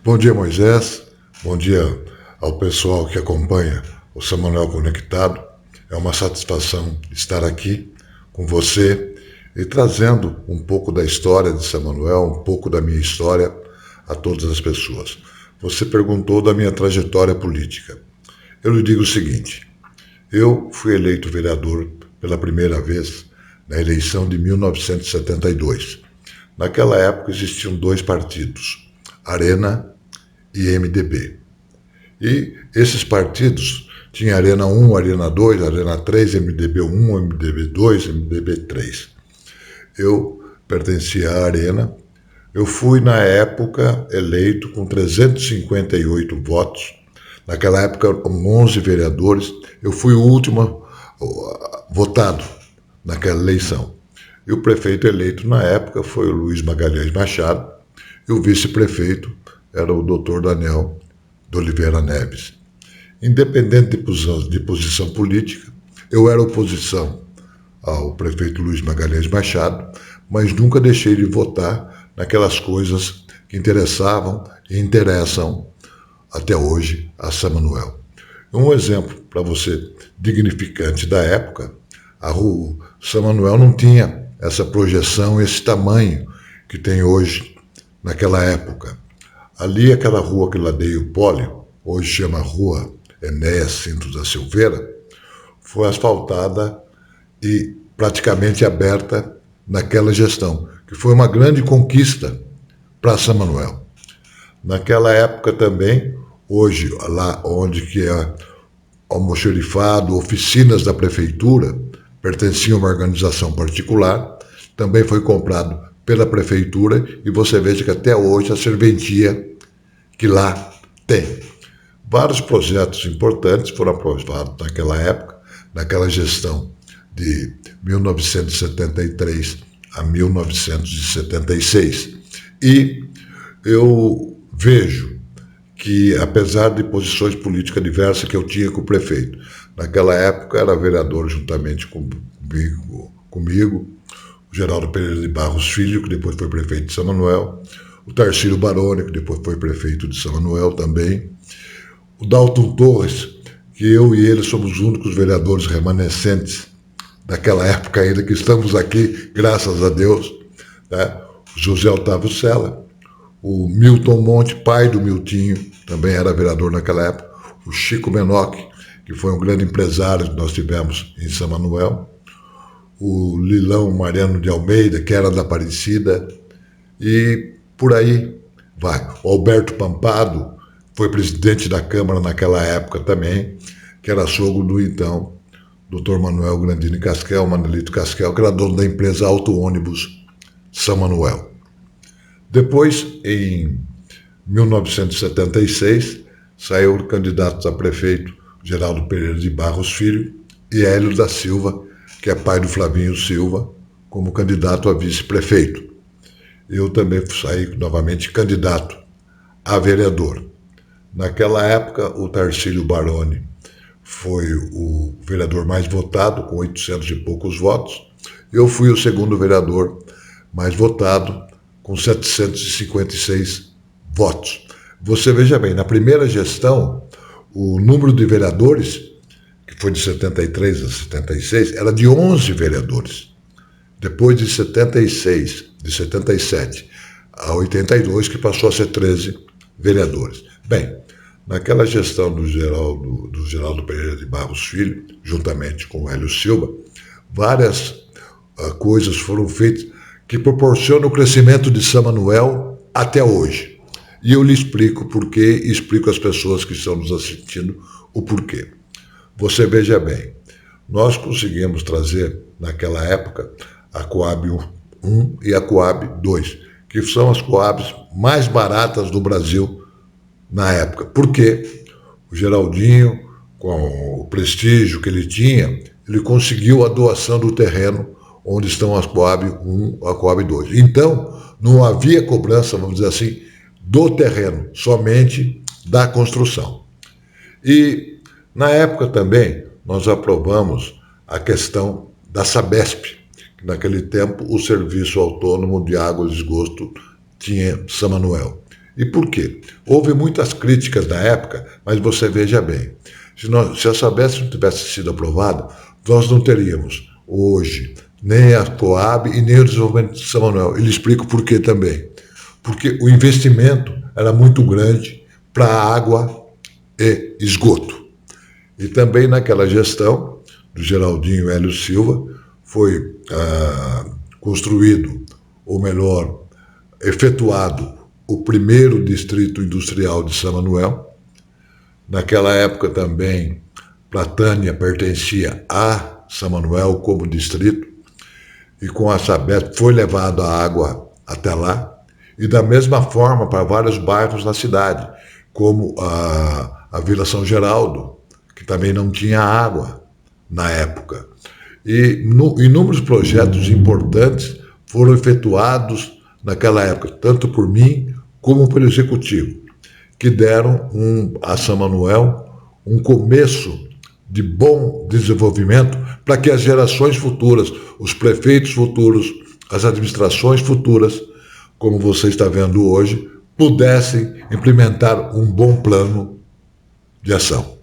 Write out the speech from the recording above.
Bom dia, Moisés. Bom dia ao pessoal que acompanha o Samuel Conectado. É uma satisfação estar aqui com você e trazendo um pouco da história de Samuel, um pouco da minha história a todas as pessoas. Você perguntou da minha trajetória política. Eu lhe digo o seguinte: eu fui eleito vereador pela primeira vez na eleição de 1972. Naquela época existiam dois partidos, Arena e MDB. E esses partidos tinham Arena 1, Arena 2, Arena 3, MDB 1, MDB 2, MDB 3. Eu pertencia à Arena. Eu fui, na época, eleito com 358 votos. Naquela época, com 11 vereadores. Eu fui o último votado naquela eleição. E o prefeito eleito na época foi o Luiz Magalhães Machado. E o vice-prefeito era o Dr. Daniel de Oliveira Neves. Independente de posição política, eu era oposição ao prefeito Luiz Magalhães Machado, mas nunca deixei de votar naquelas coisas que interessavam e interessam até hoje a Samuel. Um exemplo para você dignificante da época, a rua Samuel não tinha essa projeção, esse tamanho que tem hoje naquela época. Ali, aquela rua que ladeia o Pólio, hoje chama Rua Enéas Cintos da Silveira, foi asfaltada e praticamente aberta naquela gestão, que foi uma grande conquista para São Manuel. Naquela época também, hoje, lá onde que é almoxerifado, oficinas da prefeitura, pertenciam a uma organização particular, também foi comprado pela prefeitura e você veja que até hoje a serventia que lá tem. Vários projetos importantes foram aprovados naquela época, naquela gestão de 1973 a 1976. E eu vejo que, apesar de posições políticas diversas que eu tinha com o prefeito, naquela época era vereador juntamente comigo o Geraldo Pereira de Barros Filho, que depois foi prefeito de São Manuel, o Tarcísio Baroni, que depois foi prefeito de São Manuel também, o Dalton Torres, que eu e ele somos os únicos vereadores remanescentes daquela época ainda, que estamos aqui, graças a Deus, né? O José Otávio Sela, o Milton Monte, pai do Miltinho, também era vereador naquela época, o Chico Menoc, que foi um grande empresário que nós tivemos em São Manuel, o Lilão Mariano de Almeida, que era da Aparecida, e por aí vai. O Alberto Pampado foi presidente da Câmara naquela época também, que era sogro do então Dr. Manuel Grandini Casquel, Manelito Casquel, que era dono da empresa Auto Ônibus São Manuel. Depois, em 1976, saiu o candidato a prefeito Geraldo Pereira de Barros Filho e Hélio da Silva, que é pai do Flavinho Silva, como candidato a vice-prefeito. Eu também saí novamente candidato a vereador. Naquela época, o Tarcísio Baroni foi o vereador mais votado, com 800 e poucos votos. Eu fui o segundo vereador mais votado, com 756 votos. Você veja bem, na primeira gestão, o número de vereadores, que foi de 73 a 76, era de 11 vereadores. Depois de 76, de 77 a 82, que passou a ser 13 vereadores. Bem, naquela gestão do Geraldo Pereira de Barros Filho, juntamente com o Hélio Silva, várias coisas foram feitas que proporcionam o crescimento de São Manuel até hoje. E eu lhe explico o porquê e explico às pessoas que estão nos assistindo o porquê. Você veja bem, nós conseguimos trazer, naquela época, a Coab 1 e a Coab 2, que são as Coabs mais baratas do Brasil na época. Por quê? O Geraldinho, com o prestígio que ele tinha, ele conseguiu a doação do terreno onde estão as Coab 1 e a Coab 2. Então, não havia cobrança, vamos dizer assim, do terreno, somente da construção. E, na época também, nós aprovamos a questão da Sabesp, que naquele tempo o Serviço Autônomo de Água e Esgoto tinha São Manuel. E por quê? Houve muitas críticas na época, mas você veja bem, se a Sabesp não tivesse sido aprovada, nós não teríamos hoje nem a Coab e nem o desenvolvimento de São Manuel. E lhe explico por quê também. Porque o investimento era muito grande para água e esgoto. E também naquela gestão do Geraldinho Hélio Silva foi construído, ou melhor, efetuado o primeiro distrito industrial de São Manuel. Naquela época também, Platânia pertencia a São Manuel como distrito, e com a Sabesp foi levado a água até lá, e da mesma forma para vários bairros da cidade, como a Vila São Geraldo, que também não tinha água na época. E inúmeros projetos importantes foram efetuados naquela época, tanto por mim como pelo Executivo, que deram a São Manuel um começo de bom desenvolvimento para que as gerações futuras, os prefeitos futuros, as administrações futuras, como você está vendo hoje, pudessem implementar um bom plano de ação.